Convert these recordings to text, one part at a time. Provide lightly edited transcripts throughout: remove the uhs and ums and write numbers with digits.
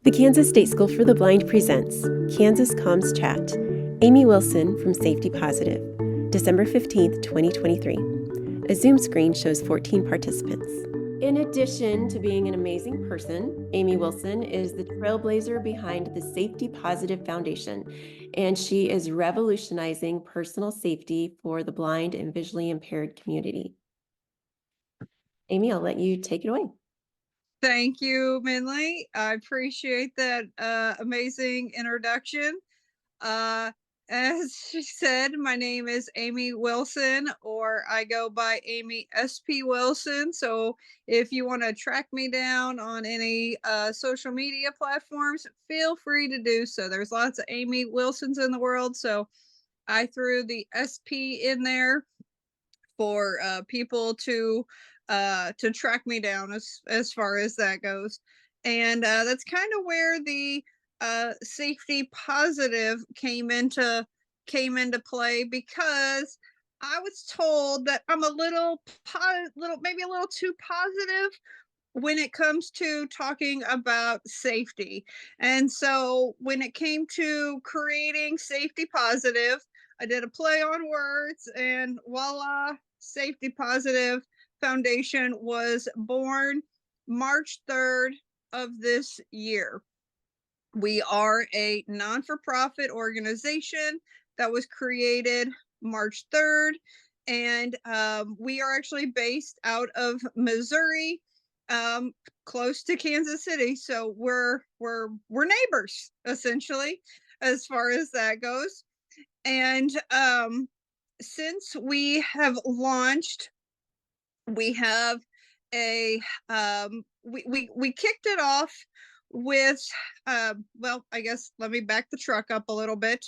The Kansas State School for the Blind presents Kansas COMS Chat. Amy Wilson from Safety Positive, December 15th, 2023. A Zoom screen shows 14 participants. In addition to being an amazing person, Amy Wilson is the trailblazer behind the Safety Positive Foundation, and she is revolutionizing personal safety for the blind and visually impaired community. Amy, I'll let you take it away. Thank you, Minley. I appreciate that amazing introduction. Uh, as she said, my name is Amy Wilson, or I go by Amy SP Wilson. So if you want to track me down on any social media platforms, feel free to do so. There's lots of Amy Wilsons in the world. So I threw the SP in there for people to track me down as far as that goes. And that's kind of where the safety positive came into play, because I was told that I'm a little maybe a little too positive when it comes to talking about safety. And so when it came to creating Safety Positive, I did a play on words, and voila, Safety Positive Foundation was born March 3rd of this year. We are a non-for-profit organization that was created March 3rd, and we are actually based out of Missouri, um, close to Kansas City. So we're neighbors essentially, as far as that goes. And since we have launched, we have a we kicked it off with well, I guess let me back the truck up a little bit.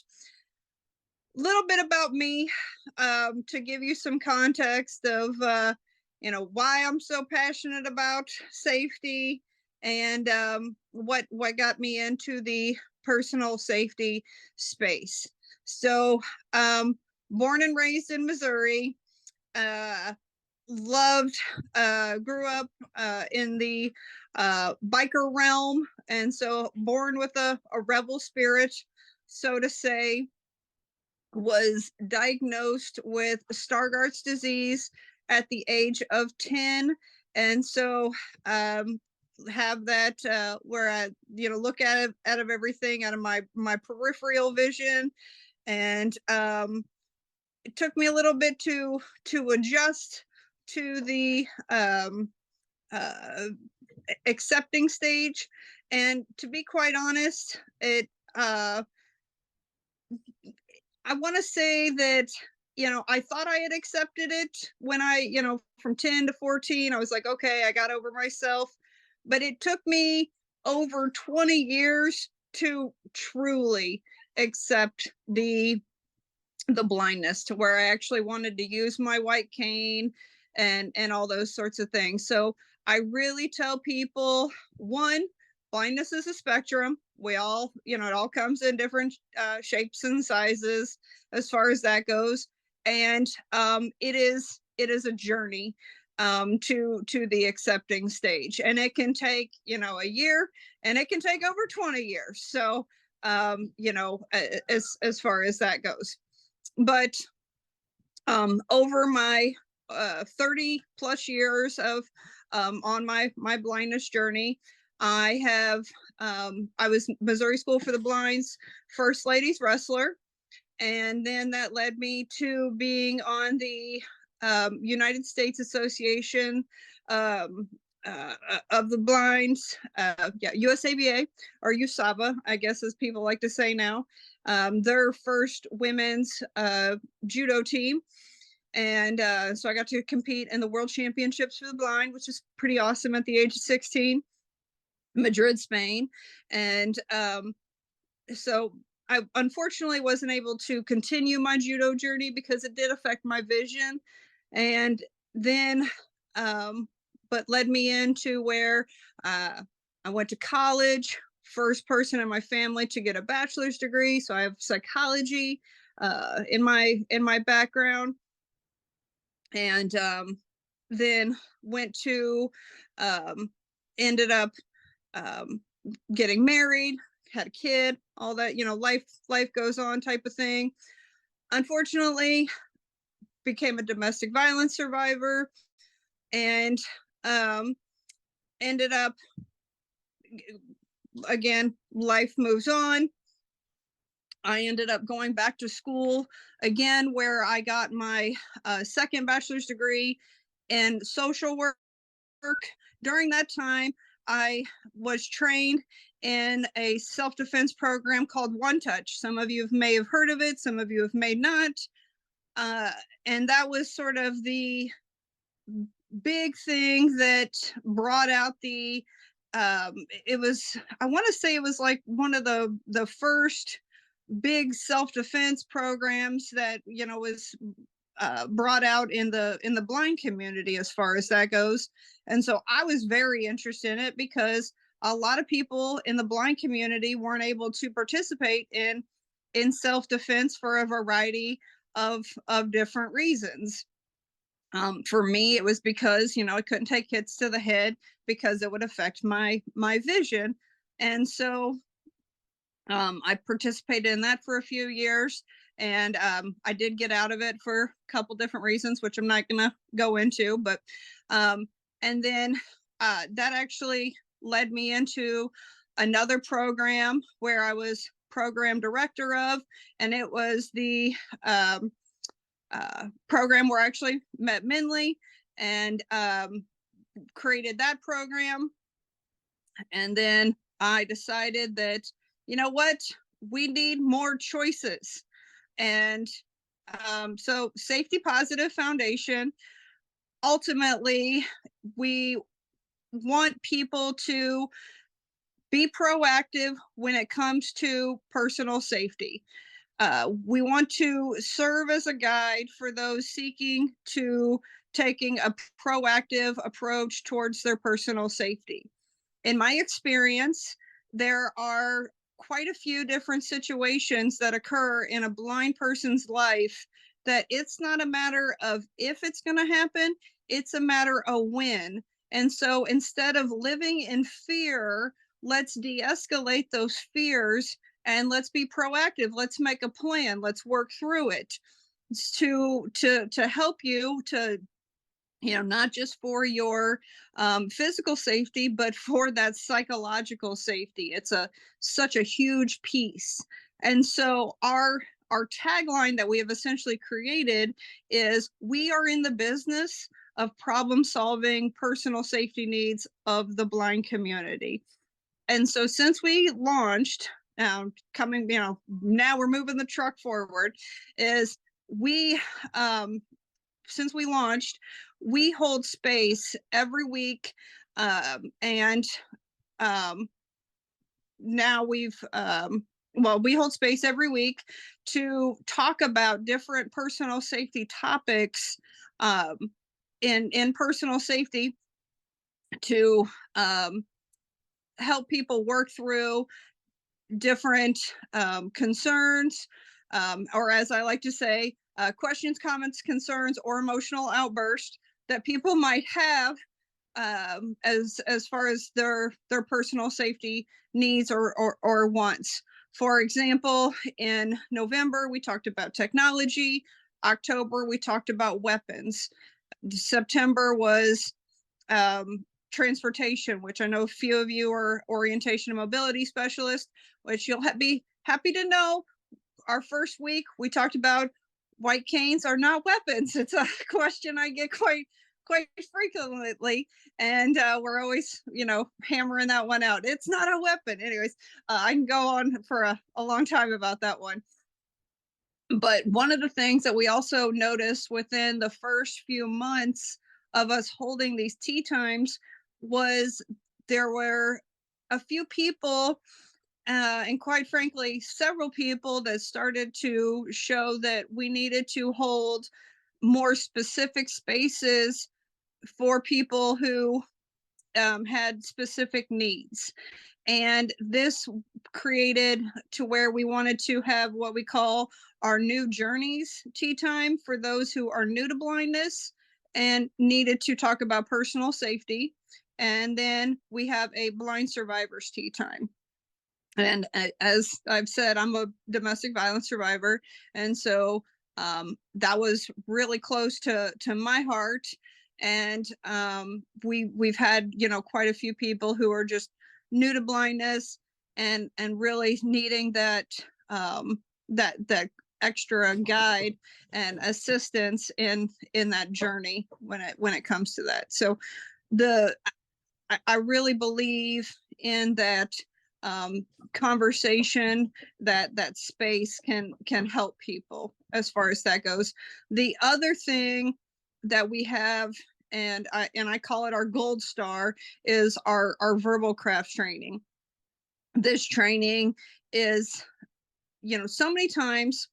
Little bit about me, to give you some context of why I'm so passionate about safety, and what got me into the personal safety space. So born and raised in Missouri, uh loved grew up in the biker realm, and so born with a rebel spirit, so to say. Was diagnosed with Stargardt's disease at the age of 10. And so have that where I look at it out of everything, out of my peripheral vision. And it took me a little bit to adjust to the uh, accepting stage. And to be quite honest, it I want to say that, I thought I had accepted it when from 10 to 14, I was like, okay, I got over myself. But it took me over 20 years to truly accept the blindness, to where I actually wanted to use my white cane and all those sorts of things. So I really tell people, one, blindness is a spectrum. We all, it all comes in different shapes and sizes as far as that goes. And it is a journey to the accepting stage, and it can take a year, and it can take over 20 years. So as far as that goes. But over my 30 plus years of on my blindness journey, I was Missouri School for the Blind's first ladies wrestler, and then that led me to being on the United States Association of the Blinds, USABA, or USABA, I guess, as people like to say now, their first women's judo team. And so I got to compete in the World Championships for the Blind, which is pretty awesome, at the age of 16, Madrid, Spain. And so I unfortunately wasn't able to continue my judo journey because it did affect my vision. And then but led me into where I went to college, first person in my family to get a bachelor's degree. So I have psychology in my background. And then went to ended up getting married, had a kid, all that, life goes on type of thing. Unfortunately, became a domestic violence survivor and um, ended up, again, life moves on. I ended up going back to school again, where I got my second bachelor's degree in social work. During that time, I was trained in a self defense program called One Touch. Some of you may have heard of it, some of you may not. Uh, and that was sort of the big thing that brought out the it was, I want to say it was like one of the first big self-defense programs that was brought out in the blind community as far as that goes. And so I was very interested in it because a lot of people in the blind community weren't able to participate in self-defense for a variety of different reasons. For me, it was because I couldn't take hits to the head because it would affect my vision, and so I participated in that for a few years, and I did get out of it for a couple different reasons, which I'm not going to go into. But and then that actually led me into another program where I was program director of, and it was the program where I actually met Minley and created that program. And then I decided that, you know what, we need more choices. And so Safety Positive Foundation, ultimately, we want people to be proactive when it comes to personal safety. We want to serve as a guide for those seeking to taking a proactive approach towards their personal safety. In my experience, there are quite a few different situations that occur in a blind person's life that it's not a matter of if it's going to happen, it's a matter of when. And so instead of living in fear, let's de-escalate those fears and let's be proactive. Let's make a plan. Let's work through it to help you to not just for your physical safety, but for that psychological safety. It's such a huge piece. And so our tagline that we have essentially created is, we are in the business of problem solving personal safety needs of the blind community. And so since we launched, coming, now we're moving the truck forward, is we since we launched, we hold space every week, and now we hold space every week to talk about different personal safety topics in personal safety, to help people work through different concerns, or as I like to say, questions, comments, concerns, or emotional outbursts that people might have as far as their personal safety needs or wants. For example, in November, we talked about technology. October, we talked about weapons. September was transportation, which I know a few of you are orientation and mobility specialists, which you'll be happy to know. Our first week, we talked about white canes are not weapons. It's a question I get quite frequently, and we're always hammering that one out. It's not a weapon. Anyways, I can go on for a long time about that one. But one of the things that we also noticed within the first few months of us holding these tea times was there were a few people, and quite frankly, several people that started to show that we needed to hold more specific spaces for people who had specific needs. And this created to where we wanted to have what we call our new journeys tea time for those who are new to blindness and needed to talk about personal safety. And then we have a blind survivors tea time. And as I've said, I'm a domestic violence survivor, and so that was really close to my heart. And we've had, you know, quite a few people who are just new to blindness and really needing that extra guide and assistance in that journey when it comes to that. So the I really believe in that conversation, that space can help people as far as that goes. The other thing that we have, and I call it our gold star, is our verbal craft training. This training is, you know, so many times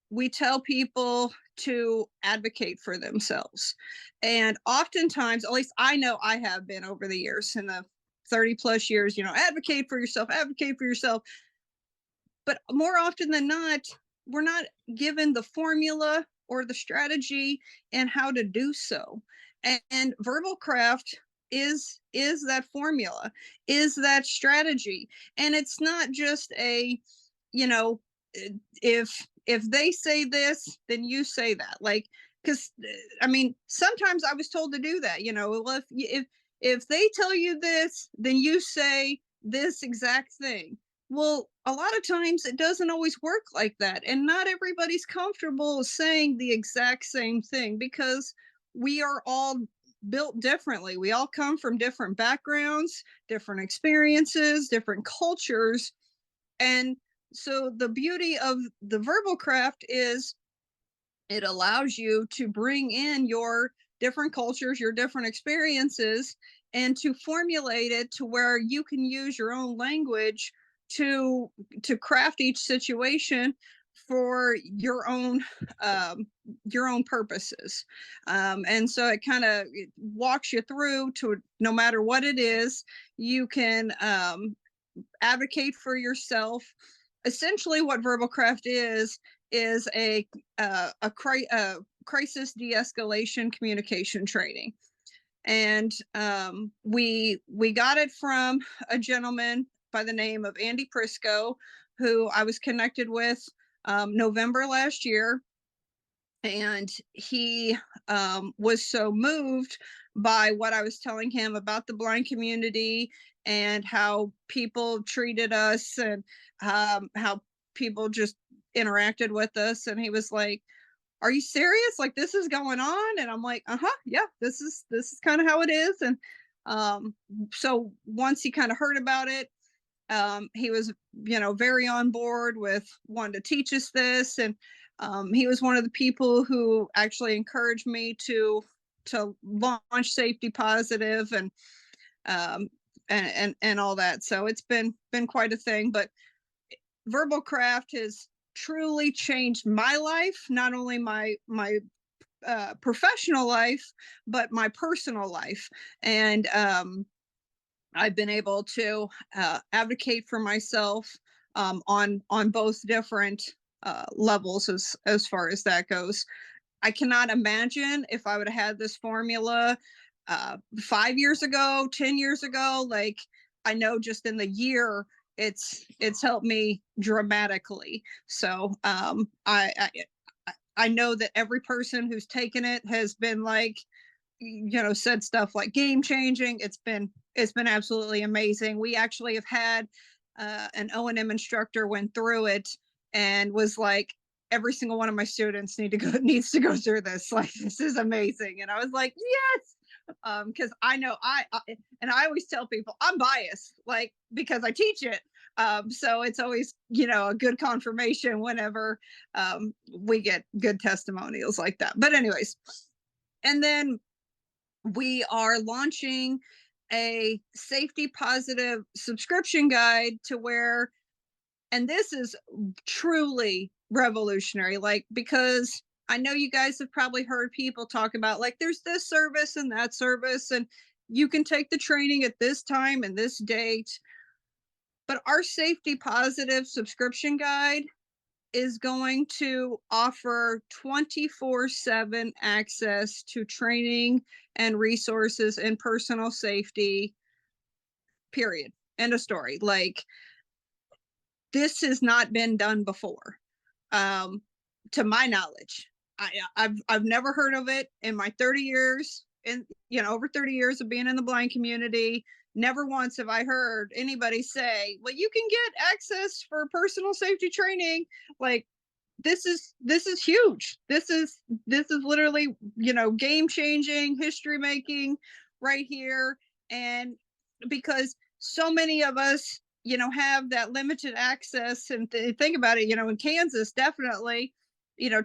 we tell people to advocate for themselves. And oftentimes, at least I know I have been over the years, in the 30 plus years, you know, advocate for yourself, advocate for yourself. But more often than not, we're not given the formula or the strategy and how to do so. And verbal craft is that formula, is that strategy. And it's not just a, you know, if they say this, then you say that. Like, because I mean, sometimes I was told to do that. You know, well, if they tell you this, then you say this exact thing. Well, a lot of times it doesn't always work like that, and not everybody's comfortable saying the exact same thing because we are all built differently. We all come from different backgrounds, different experiences, different cultures, and so the beauty of the verbal craft is it allows you to bring in your different cultures, your different experiences, and to formulate it to where you can use your own language to craft each situation for your own purposes. And so it kind of walks you through to, no matter what it is, you can advocate for yourself. Essentially, what verbal craft is a crisis de-escalation communication training. And we got it from a gentleman by the name of Andy Prisco, who I was connected with November last year. And he was so moved by what I was telling him about the blind community and how people treated us, and how people just interacted with us. And he was like, "Are you serious? Like, this is going on?" And I'm like, "Uh-huh, yeah, this is kind of how it is." And so once he kind of heard about it, he was, you know, very on board with wanting to teach us this. And he was one of the people who actually encouraged me to launch Safety Positive um, and all that. So it's been quite a thing. But verbal craft has truly changed my life, not only my professional life, but my personal life. And I've been able to advocate for myself on both different levels as far as that goes. I cannot imagine if I would have had this formula 5 years ago, 10 years ago. Like, I know just in the year it's helped me dramatically. So I know that every person who's taken it has been like, you know, said stuff like game changing. It's been absolutely amazing. We actually have had an O&M instructor went through it and was like, every single one of my students needs to go through this. Like, this is amazing. And I was like, yes, because I know and I always tell people I'm biased, like, because I teach it. So it's always, you know, a good confirmation whenever we get good testimonials like that. But anyways, and then we are launching a Safety Positive subscription guide to where, and this is truly revolutionary, like, because I know you guys have probably heard people talk about, like, there's this service and that service, and you can take the training at this time and this date. But our Safety Positive subscription guide is going to offer 24/7 access to training and resources in personal safety, period. End of story. Like, this has not been done before, um, to my knowledge. I've never heard of it in my 30 years, in over 30 years of being in the blind community. Never once have I heard anybody say, "Well, you can get access for personal safety training." Like, this is huge. This is literally, game changing, history making right here. And because so many of us, have that limited access, and think about it, in Kansas, definitely,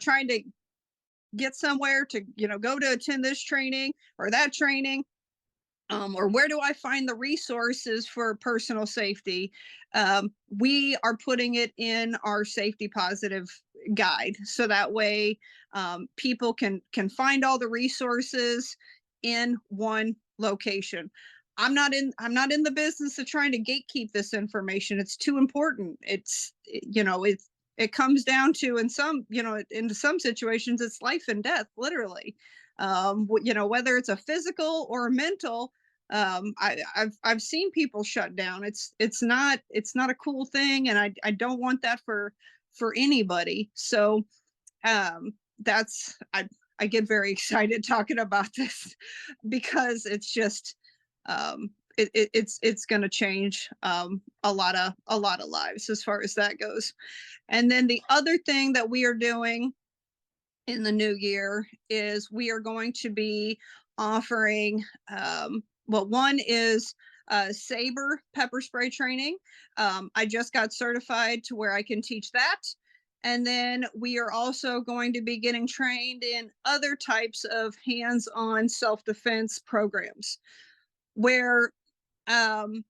trying to get somewhere to, go to attend this training or that training, or where do I find the resources for personal safety? We are putting it in our safety positive guide, so that way, people can find all the resources in one location. I'm not in the business of trying to gatekeep this information. It's too important. It comes down to, in some situations, it's life and death, literally. Whether it's a physical or a mental, I've seen people shut down. It's not a cool thing, and I don't want that for anybody. So, that's I get very excited talking about this because it's just, it's going to change, a lot of lives as far as that goes. And then the other thing that we are doing in the new year is we are going to be offering, well, one is saber pepper spray training. I just got certified to where I can teach that. And then we are also going to be getting trained in other types of hands-on self-defense programs where, um,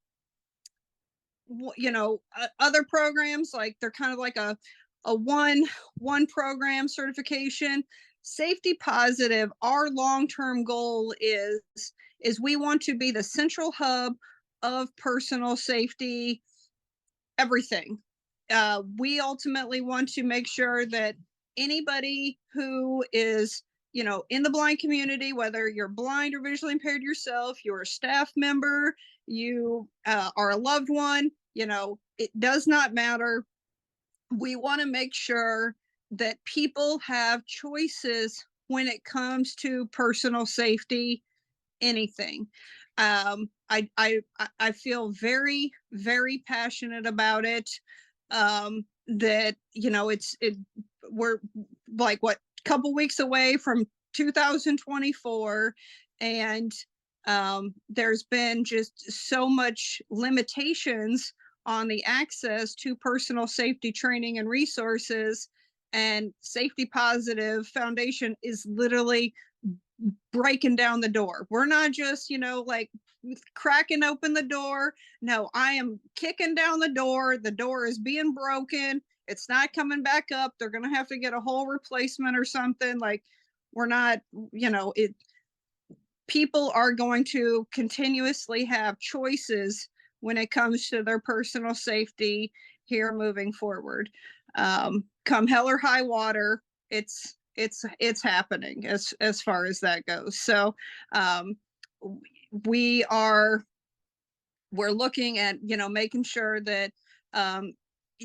other programs, like, they're kind of like a one program certification. Safety positive, our long-term goal is we want to be the central hub of personal safety, everything. We ultimately want to make sure that anybody who is, in the blind community, whether you're blind or visually impaired yourself, you're a staff member, you are a loved one, it does not matter. We want to make sure that people have choices when it comes to personal safety, anything. I feel very, very passionate about it. That, we're like, what, couple weeks away from 2024, and there's been just so much limitations on the access to personal safety training and resources, and Safety Positive Foundation is literally breaking down the door. We're not just, like, cracking open the door. No, I am kicking down the door. The door is being broken. It's not coming back up. They're going to have to get a whole replacement or something. Like, we're not, it, people are going to continuously have choices when it comes to their personal safety here moving forward. Come hell or high water, it's happening as far as that goes. So, we are we're looking at, making sure that,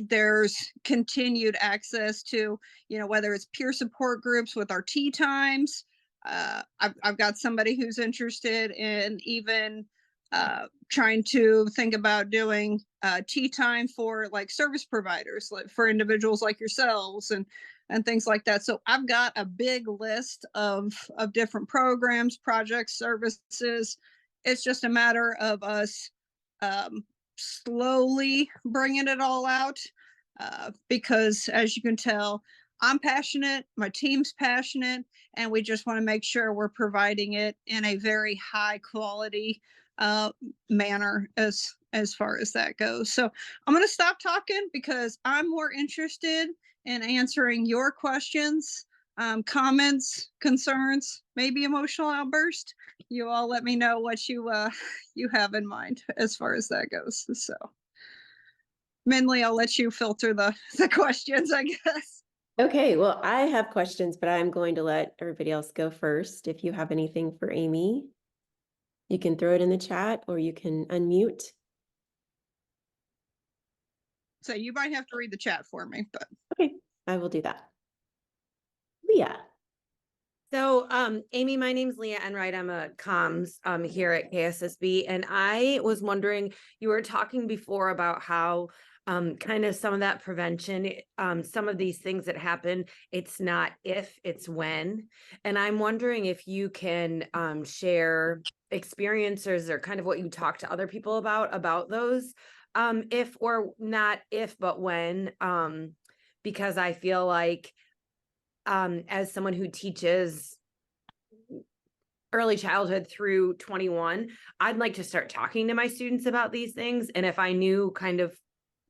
there's continued access to, whether it's peer support groups with our tea times. I've got somebody who's interested in even trying to think about doing tea time for, like, service providers, like for individuals like yourselves, and things like that. So I've got a big list of different programs, projects, services. It's just a matter of us, um, slowly bringing it all out, because, as you can tell, I'm passionate, my team's passionate, and we just want to make sure we're providing it in a very high quality uh, manner as far as that goes. So I'm going to stop talking because I'm more interested in answering your questions, comments, concerns, maybe emotional outburst. You all let me know what you have in mind as far as that goes. So, Minley, I'll let you filter the questions, I guess. Okay, well, I have questions, but I'm going to let everybody else go first. If you have anything for Amy, you can throw it in the chat or you can unmute. So you might have to read the chat for me, but Okay, I will do that. Leah. So, Amy, my name's Leah Enright. I'm a COMS here at KSSB, and I was wondering, you were talking before about how kind of some of that prevention, some of these things that happen, it's not if, it's when. And I'm wondering if you can share experiences or kind of what you talk to other people about those, if or not if, but when, because I feel like as someone who teaches early childhood through 21, I'd like to start talking to my students about these things. And if I knew kind of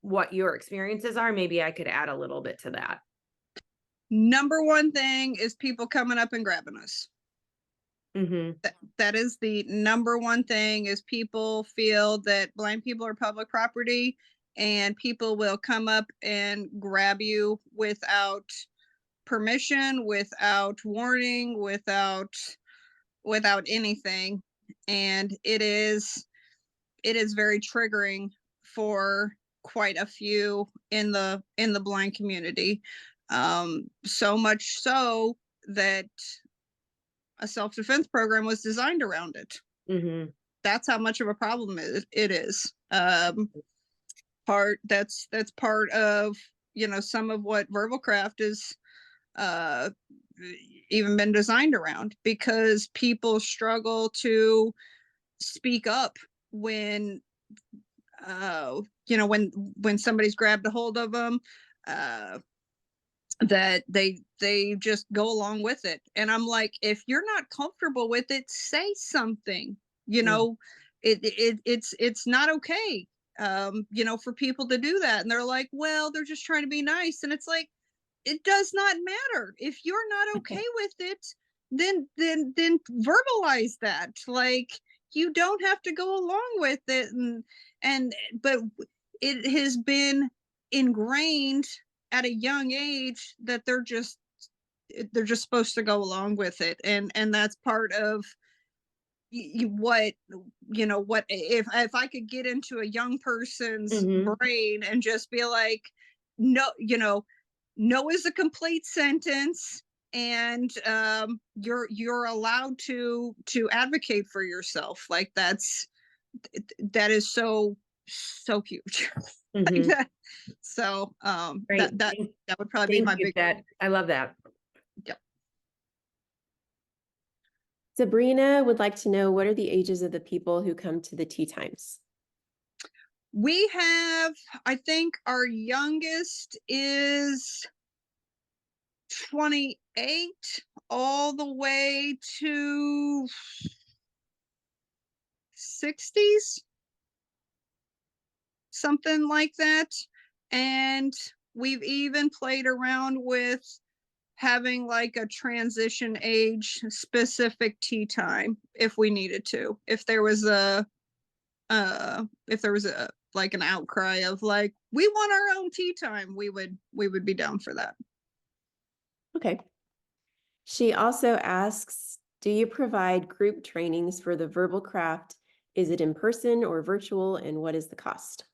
what your experiences are, maybe I could add a little bit to that. number one thing is people coming up and grabbing us. Mm-hmm. That is the number one thing, is people feel that blind people are public property, and people will come up and grab you without permission, without warning, without anything. And it is very triggering for quite a few in the blind community. So much so that a self-defense program was designed around it. Mm-hmm. That's how much of a problem it is. That's part of, some of what verbal craft is even been designed around, because people struggle to speak up when when somebody's grabbed a hold of them, that they just go along with it. And I'm like, if you're not comfortable with it, say something. It's not okay, for people to do that. And they're like, well, they're just trying to be nice. And it's like, it does not matter. If you're not okay with it, then verbalize that. Like, you don't have to go along with it. But it has been ingrained at a young age that they're just supposed to go along with it. And that's part of what if I could get into a young person's brain and just be like, no, no is a complete sentence, and you're allowed to advocate for yourself. Like, that is so huge. Like that. So that would probably be my big. I love that. Yeah. Sabrina would like to know, what are the ages of the people who come to the tea times? We have, I think our youngest is 28 all the way to 60s, something like that. And we've even played around with having like a transition age specific tea time if we needed to. If there was a like an outcry of like, we want our own tea time, we would be down for that. Okay. She also asks, do you provide group trainings for the verbal craft? Is it in person or virtual, and what is the cost?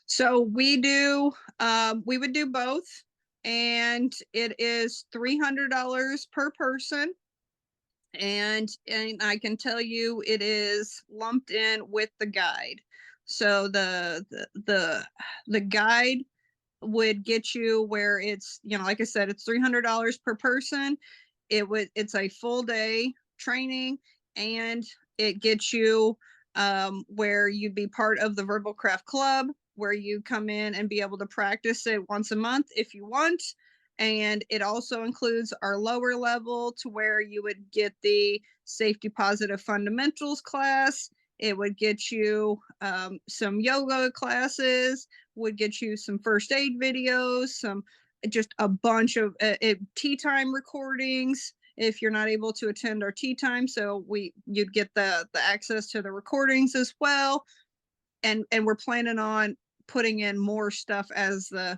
So we would do both, and it is $300 per person. And I can tell you, it is lumped in with the guide. So the guide would get you where it's, like I said, it's $300 per person. It's a full day training, and it gets you where you'd be part of the Verbal Craft Club, where you come in and be able to practice it once a month if you want. And it also includes our lower level, to where you would get the safety positive fundamentals class. It would get you some yoga classes, would get you some first aid videos, just a bunch of tea time recordings if you're not able to attend our tea time. So you'd get the access to the recordings as well. And we're planning on putting in more stuff as the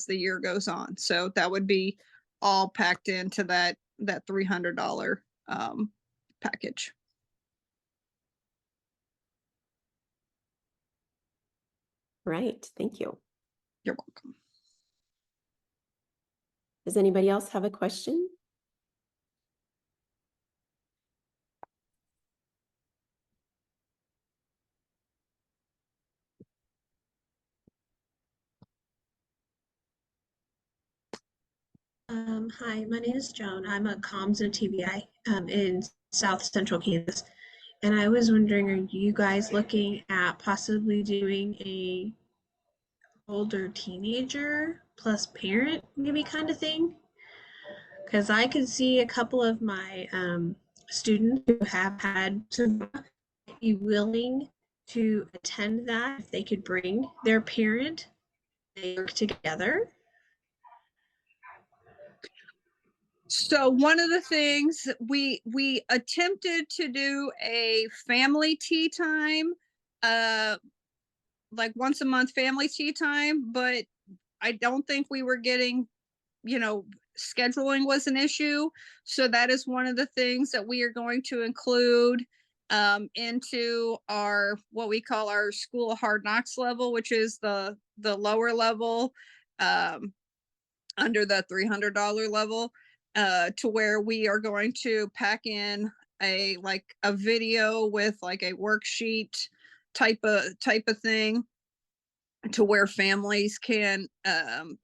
year goes on. So that would be all packed into that $300 package. Right. Thank you. You're welcome. Does anybody else have a question? Hi, my name is Joan. I'm a COMS and TBI in South Central Kansas. And I was wondering, are you guys looking at possibly doing a older teenager plus parent maybe kind of thing? Because I could see a couple of my students who have had some be willing to attend that if they could bring their parent. They work together. So one of the things we attempted to do a family tea time, like once a month family tea time, but I don't think we were getting, scheduling was an issue. So that is one of the things that we are going to include into our what we call our School of Hard Knocks level, which is the lower level under the $300 level, to where we are going to pack in a video with like a worksheet type of thing, to where families can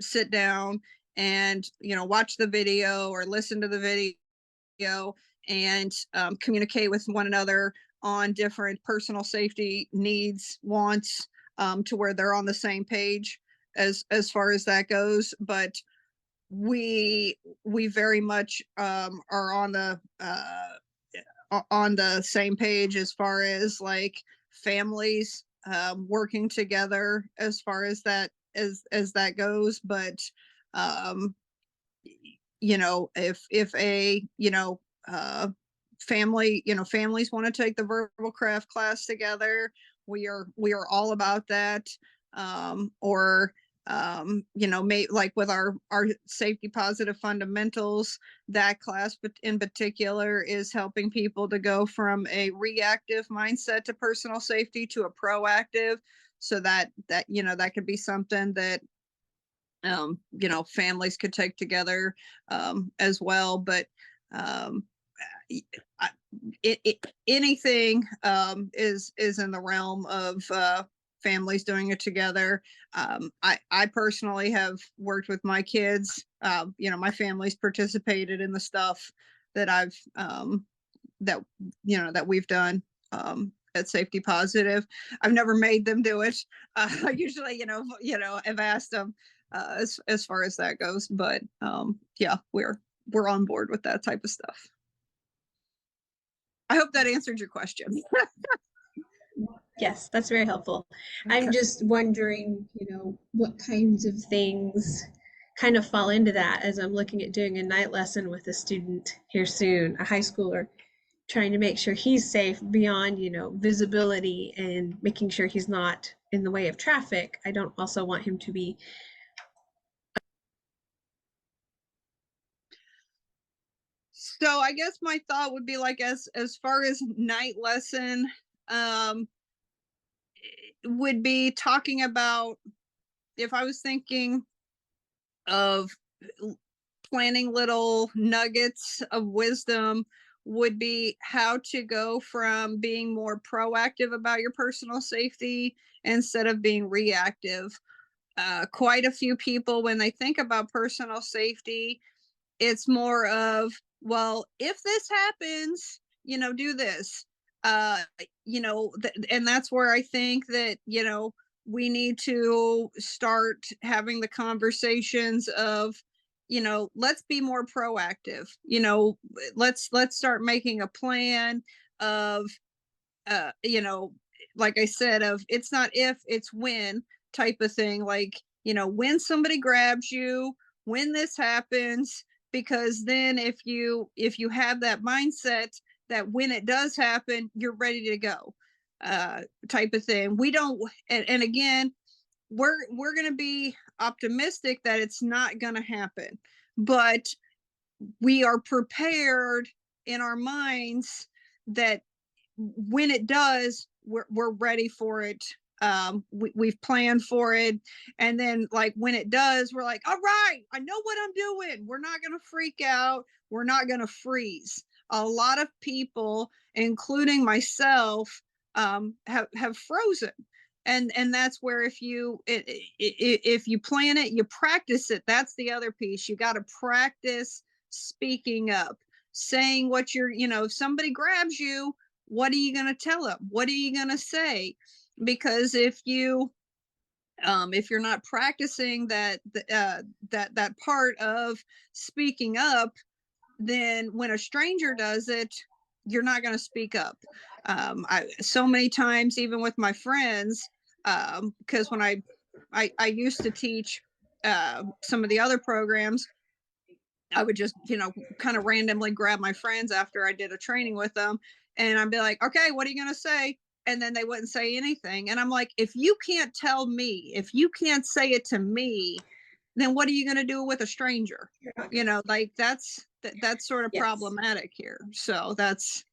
sit down and watch the video or listen to the video and communicate with one another on different personal safety needs, wants, to where they're on the same page as far as that goes. But we very much are on the same page as far as like families working together as far as that that goes. But if a family, families want to take the verbal craft class together, we are all about that. Or like with our safety positive fundamentals, that class but in particular is helping people to go from a reactive mindset to personal safety to a proactive. So that could be something that families could take together as well. But anything is in the realm of families doing it together. I personally have worked with my kids. My family's participated in the stuff that I've that we've done at Safety Positive. I've never made them do it. I usually, have asked them as far as that goes. But yeah, we're on board with that type of stuff. I hope that answered your question. Yes, that's very helpful. Okay. I'm just wondering, what kinds of things kind of fall into that as I'm looking at doing a night lesson with a student here soon, a high schooler, trying to make sure he's safe beyond, visibility and making sure he's not in the way of traffic. I don't also want him to be. So I guess my thought would be like, as far as night lesson, would be talking about, if I was thinking of planning little nuggets of wisdom, would be how to go from being more proactive about your personal safety instead of being reactive. Quite a few people, when they think about personal safety, it's more of, well, if this happens, do this. And that's where I think that, we need to start having the conversations of, let's be more proactive. Let's start making a plan of, uh, you know, like I said, of it's not if, it's when type of thing. Like, when somebody grabs you, when this happens, because then if you have that mindset that when it does happen, you're ready to go, type of thing. We don't, and again, we're going to be optimistic that it's not going to happen, but we are prepared in our minds that when it does, we're ready for it. We've planned for it, and then like when it does, we're like, all right, I know what I'm doing. We're not going to freak out. We're not going to freeze. A lot of people, including myself, have frozen, and that's where if you plan it, you practice it. That's the other piece. You got to practice speaking up, saying what you're, if somebody grabs you, what are you going to tell them? What are you going to say? Because if you're not practicing that part of speaking up, then when a stranger does it, you're not going to speak up. So many times, even with my friends, because when I used to teach some of the other programs, I would just, kind of randomly grab my friends after I did a training with them, and I'd be like, okay, what are you going to say? And then they wouldn't say anything. And I'm like, if you can't tell me, if you can't say it to me, then what are you going to do with a stranger? Like that's sort of Yes. problematic here. So that's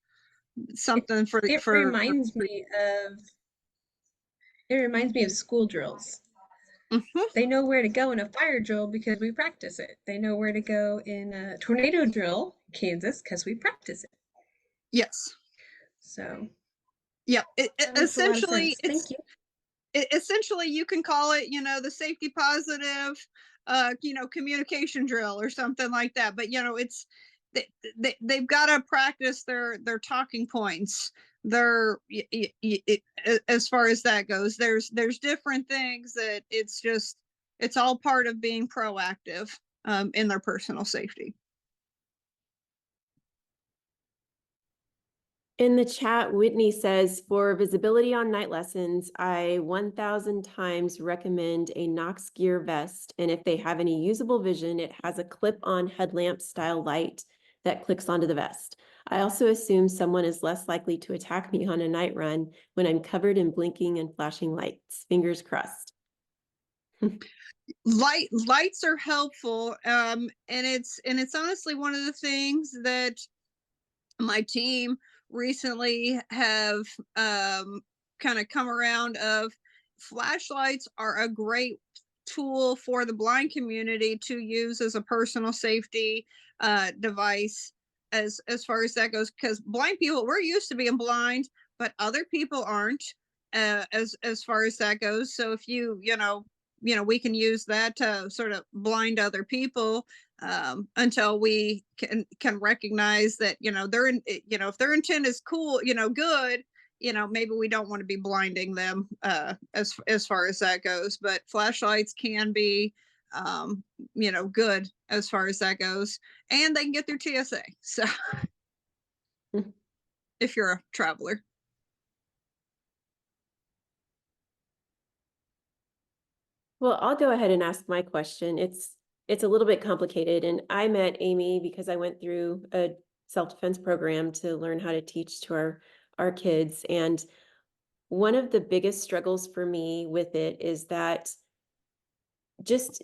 something It reminds me of school drills. Mhm. They know where to go in a fire drill because we practice it. They know where to go in a tornado drill, Kansas, because we practice it. Yes. So yeah, that makes a lot of sense. Thank you. Essentially you can call it, the safety positive, communication drill or something like that. But it's they've got to practice their talking points. Their as far as that goes, there's different things that it's all part of being proactive in their personal safety. In the chat, Whitney says, for visibility on night lessons, I 1000 times recommend a Knox Gear vest. And if they have any usable vision, it has a clip-on headlamp style light that clicks onto the vest. I also assume someone is less likely to attack me on a night run when I'm covered in blinking and flashing lights. Fingers crossed. Lights are helpful. And it's honestly one of the things that my team recently have kind of come around of. Flashlights are a great tool for the blind community to use as a personal safety device as far as that goes, because blind people, we're used to being blind, but other people aren't, as far as that goes. So if we can use that to sort of blind other people until we can recognize that they're in, if their intent is cool, good, maybe we don't want to be blinding them as far as that goes. But flashlights can be good as far as that goes, and they can get through TSA. So if you're a traveler. Well, I'll go ahead and ask my question. It's a little bit complicated, and I met Amy because I went through a self-defense program to learn how to teach to our kids. And one of the biggest struggles for me with it is that just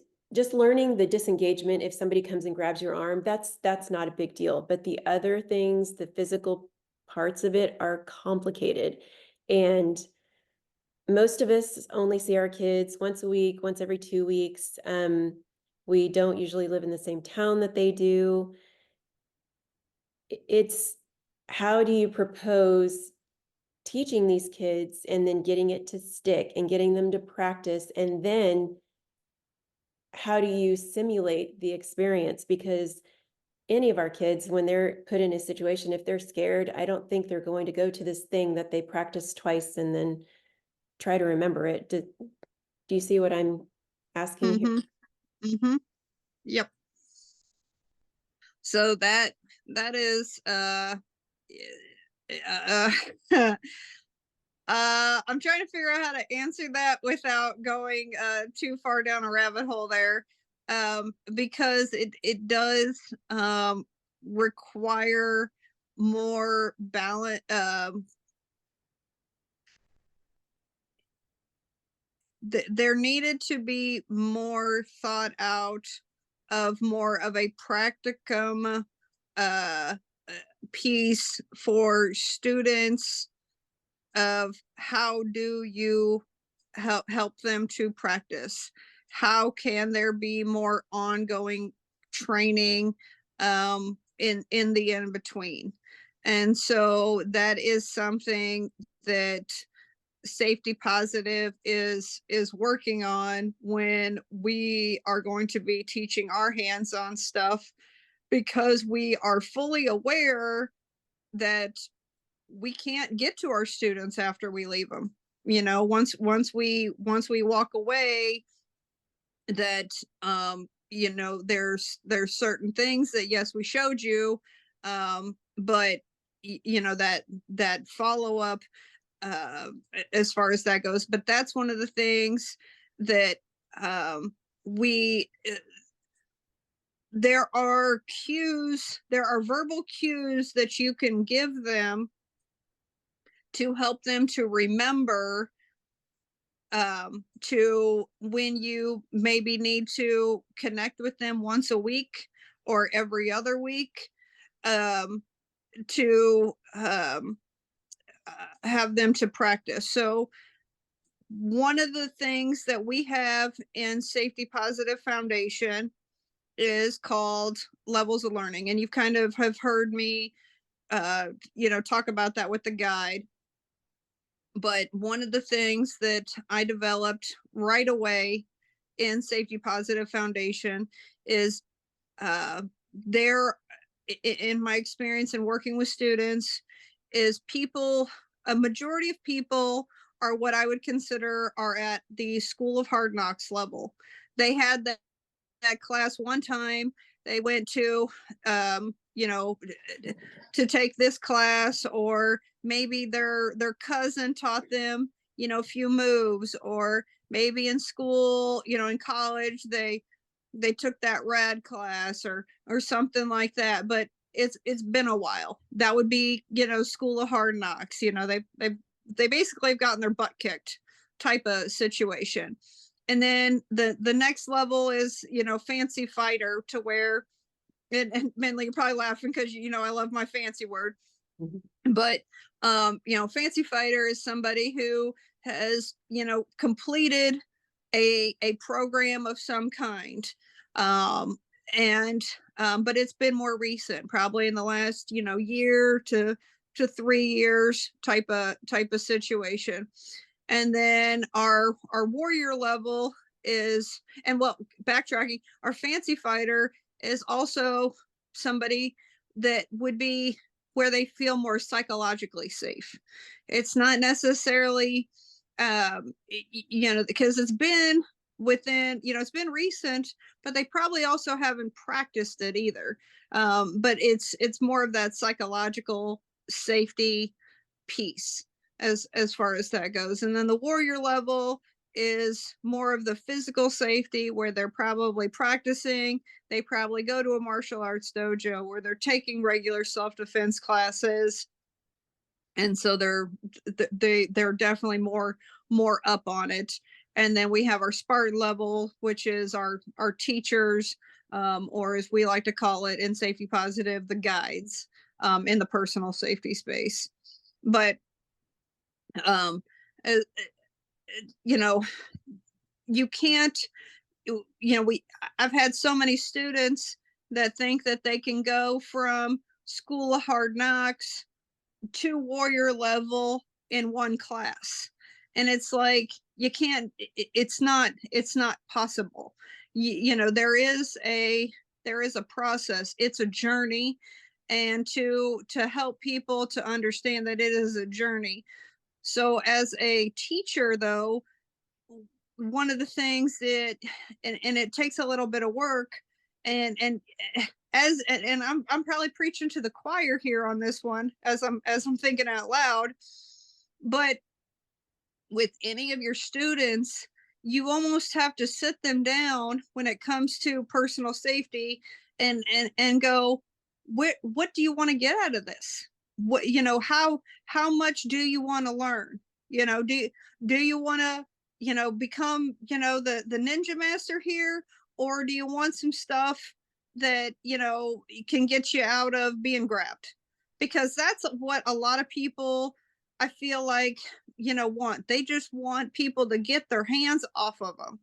learning the disengagement, if somebody comes and grabs your arm, that's not a big deal. But the other things, the physical parts of it, are complicated. And most of us only see our kids once a week, once every 2 weeks. We don't usually live in the same town that they do. It's how do you propose teaching these kids and then getting it to stick and getting them to practice, and then how do you simulate the experience? Because any of our kids, when they're put in a situation, if they're scared, I don't think they're going to go to this thing that they practice twice and then try to remember it. Do you see what I'm asking here? Mm-hmm. Yep. So that is I'm trying to figure out how to answer that without going too far down a rabbit hole there, because it does require more balance. there needed to be more thought out of more of a practicum uh, piece for students of how do you help them to practice? How can there be more ongoing training in the in between? And so that is something that Safety Positive is working on when we are going to be teaching our hands-on stuff, because we are fully aware that we can't get to our students after we leave them. You know, once we walk away, that you know, there's certain things that, yes, we showed you, but you know, that follow up, uh, as far as that goes. But that's one of the things that we there are cues, there are verbal cues that you can give them to help them to remember, to when you maybe need to connect with them once a week or every other week, um, to have them to practice. So one of the things that we have in Safety Positive Foundation is called levels of learning, and you've kind of have heard me you know, talk about that with the guide. But one of the things that I developed right away in Safety Positive Foundation is uh, there, in my experience in working with students, is people, a majority of people are what I would consider are at the School of Hard Knocks level. They had that class one time, they went to, you know, to take this class, or maybe their cousin taught them, you know, a few moves, or maybe in school, you know, in college, they took that rad class or something like that. But it's been a while. That would be, you know, School of Hard Knocks. You know, they basically have gotten their butt kicked type of situation. And then the next level is, you know, fancy fighter, to where, and mainly you're probably laughing because, you know, I love my fancy word. But you know, fancy fighter is somebody who has, you know, completed a program of some kind, um and but it's been more recent, probably in the last, you know, year to 3 years type of situation. And then our warrior level is, and well, backtracking, our fancy fighter is also somebody that would be where they feel more psychologically safe. It's not necessarily you know, because it's been within, you know, it's been recent, but they probably also haven't practiced it either. But it's more of that psychological safety piece as far as that goes. And then the warrior level is more of the physical safety, where they're probably practicing, they probably go to a martial arts dojo, where they're taking regular self-defense classes, and so they're definitely more up on it. And then we have our Spartan level, which is our teachers, or as we like to call it in Safety Positive, the guides, in the personal safety space. But um uh, you know, you can't, you know, I've had so many students that think that they can go from School of Hard Knocks to warrior level in one class, and it's like, you can't, it's not possible. You know, there is a process, it's a journey. And to help people to understand that it is a journey. So as a teacher, though, one of the things that, and it takes a little bit of work, and and I'm probably preaching to the choir here on this one, as I'm thinking out loud, but with any of your students, you almost have to sit them down when it comes to personal safety, and go, what do you want to get out of this? What, you know, how much do you want to learn? You know, do you want to become, the ninja master here? Or do you want some stuff that, can get you out of being grabbed? Because that's what a lot of people, I feel like, want. They just want people to get their hands off of them.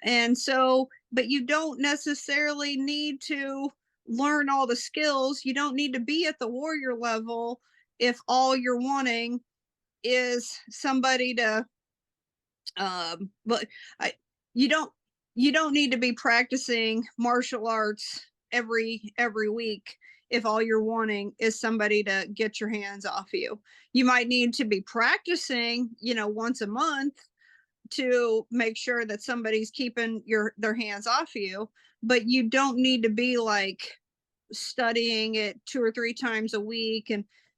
And so, but you don't necessarily need to learn all the skills. You don't need to be at the warrior level if all you're wanting is somebody to but I you don't you don't need to be practicing martial arts every week if all you're wanting is somebody to get your hands off you. You might need to be practicing, once a month to make sure that somebody's keeping their hands off you, but you don't need to be like studying it 2 or 3 times a week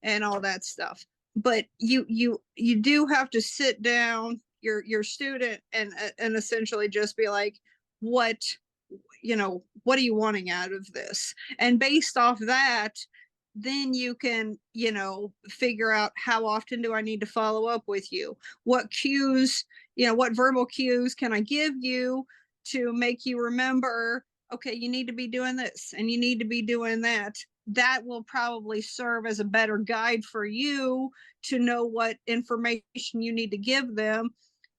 and all that stuff. But you do have to sit down your student and essentially just be like, what what are you wanting out of this? And based off that, then you can, figure out how often do I need to follow up with you? What cues, what verbal cues can I give you to make you remember, okay, you need to be doing this and you need to be doing that. That will probably serve as a better guide for you to know what information you need to give them.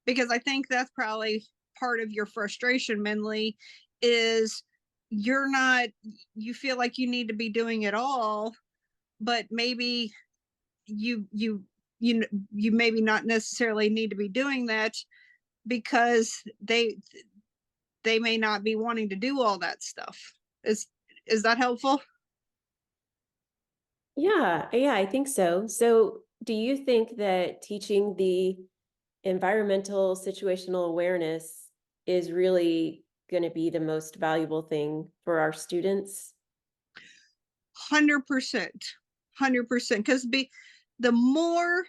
Because I think that's probably part of your frustration, Minley, is you feel like you need to be doing it all, but maybe you you you maybe not necessarily need to be doing that because they may not be wanting to do all that stuff. Is that helpful? Yeah, I think so. So, do you think that teaching the environmental situational awareness is really going to be the most valuable thing for our students? 100%. 100%. Because the more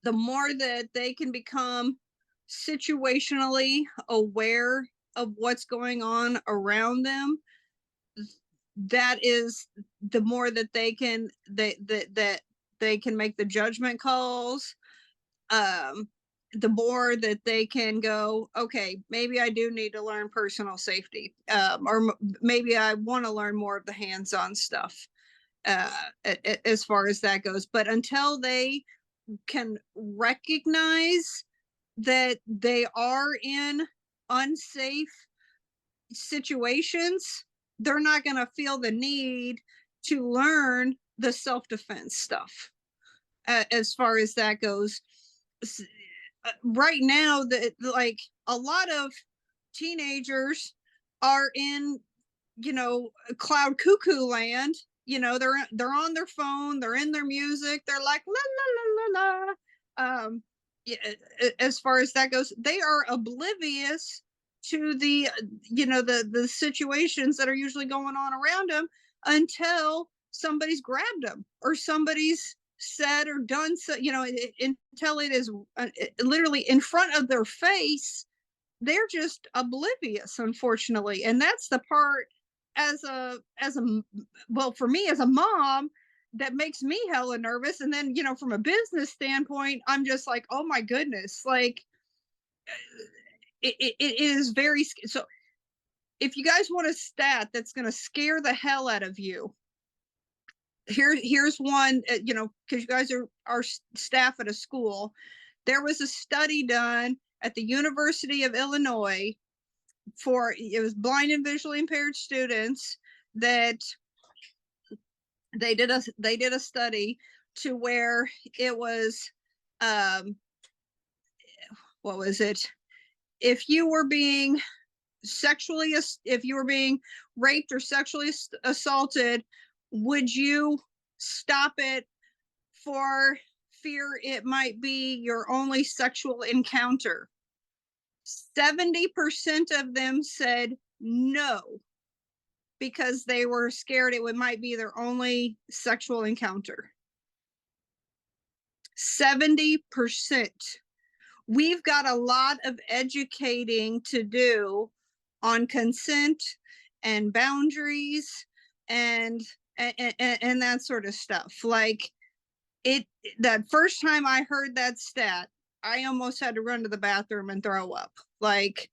the more that they can become situationally aware of what's going on around them, that is the more that that they can make the judgment calls. The more that they can go, okay, maybe I do need to learn personal safety, or maybe I want to learn more of the hands-on stuff, as far as that goes. But until they can recognize that they are in unsafe situations, they're not going to feel the need to learn the self-defense stuff, as far as that goes. Right now, like a lot of teenagers are in, cloud cuckoo land. They're on their phone, they're in their music, they're like la la la la la. Yeah, as far as that goes, they are oblivious to the the situations that are usually going on around them until somebody's grabbed them or somebody's said or done so, until it is literally in front of their face. They're just oblivious, unfortunately. And that's the part, as a well, for me as a mom, that makes me hella nervous. And then, from a business standpoint, I'm just like, oh my goodness, like it is very so. If you guys want a stat that's going to scare the hell out of you, here's one. Because you guys are staff at a school. There was a study done at the University of Illinois it was blind and visually impaired students, that they did a study to where it was, what was it, if you were being raped or sexually assaulted, would you stop it for fear it might be your only sexual encounter? 70% of them said no, because they were scared it might be their only sexual encounter. 70%. We've got a lot of educating to do on consent and boundaries and that sort of stuff. Like that first time I heard that stat, I almost had to run to the bathroom and throw up. Like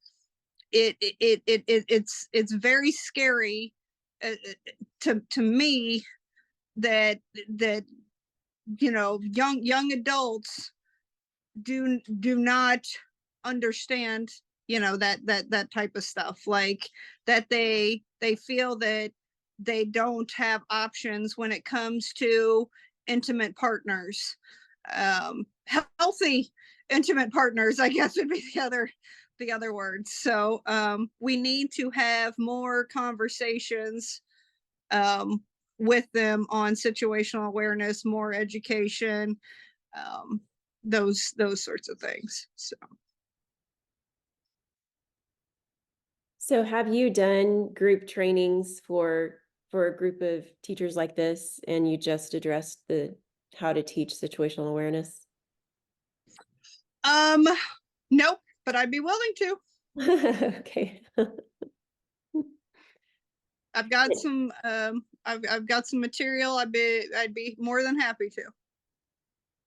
it's very scary to me that young adults do not understand that type of stuff, like that they feel that they don't have options when it comes to intimate partners. Healthy intimate partners, I guess, would be the other word. So we need to have more conversations with them on situational awareness, more education, those sorts of things. So have you done group trainings for a group of teachers like this, and you just addressed the how to teach situational awareness? Nope, but I'd be willing to. Okay. I've got some I've got some material. I'd be more than happy to.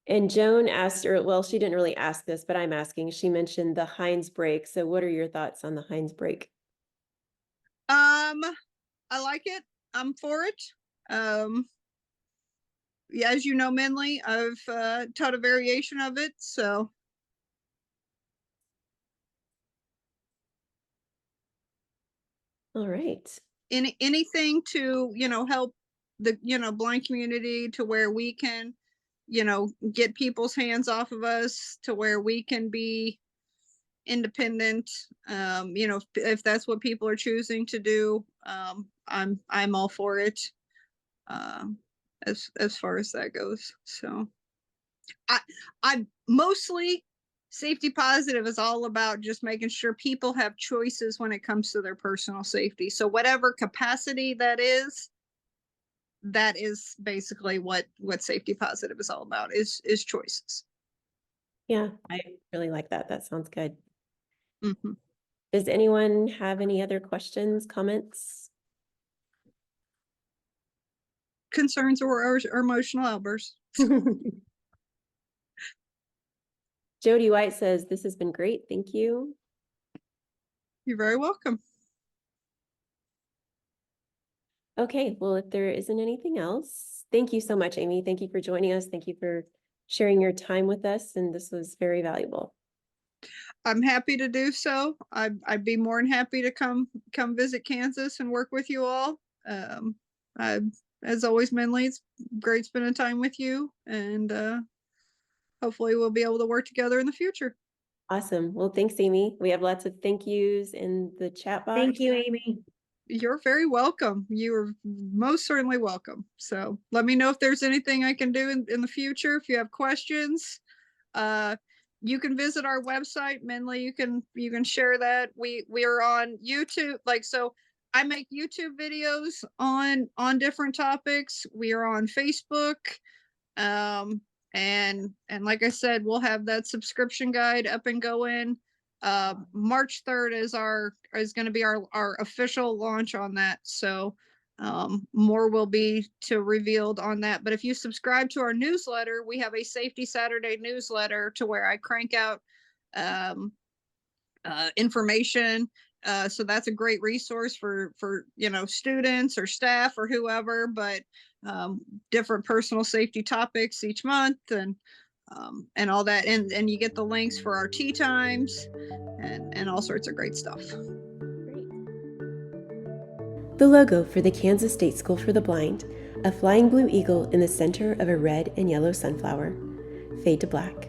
And Joan asked, or well, she didn't really ask this, but I'm asking. She mentioned the Heinz break. So what are your thoughts on the Heinz break? I like it. I'm for it. Yeah, as you know, Minley, I've taught a variation of it. So All right. anything to help the blind community, to where we can get people's hands off of us, to where we can be independent. If that's what people are choosing to do, I'm all for it. As far as that goes. So I mostly, safety positive is all about just making sure people have choices when it comes to their personal safety. So whatever capacity that is basically what safety positive is all about, is choices. Yeah, I really like that. That sounds good. Mm-hmm. Does anyone have any other questions, comments? Concerns or emotional outbursts? Jody White says, this has been great. Thank you. You're very welcome. Okay, well, if there isn't anything else, thank you so much, Amy. Thank you for joining us. Thank you for sharing your time with us. And this was very valuable. I'm happy to do so. I'd be more than happy to come visit Kansas and work with you all. As always, Minley, it's great spending time with you, and hopefully we'll be able to work together in the future. Awesome. Well, thanks, Amy. We have lots of thank yous in the chat box. Thank you, Amy. You're very welcome. You are most certainly welcome. So let me know if there's anything I can do in the future. If you have questions, you can visit our website. Minley, you can share that. We are on YouTube. So I make YouTube videos on different topics. We are on Facebook. And like I said, we'll have that subscription guide up and going. March 3rd is going to be our official launch on that. So more will be revealed on that. But if you subscribe to our newsletter, we have a Safety Saturday newsletter, to where I crank out information. So that's a great resource for students or staff or whoever, but different personal safety topics each month, and all that, and you get the links for our tea times and all sorts of great stuff. Great. The logo for the Kansas State School for the Blind, a flying blue eagle in the center of a red and yellow sunflower. Fade to black.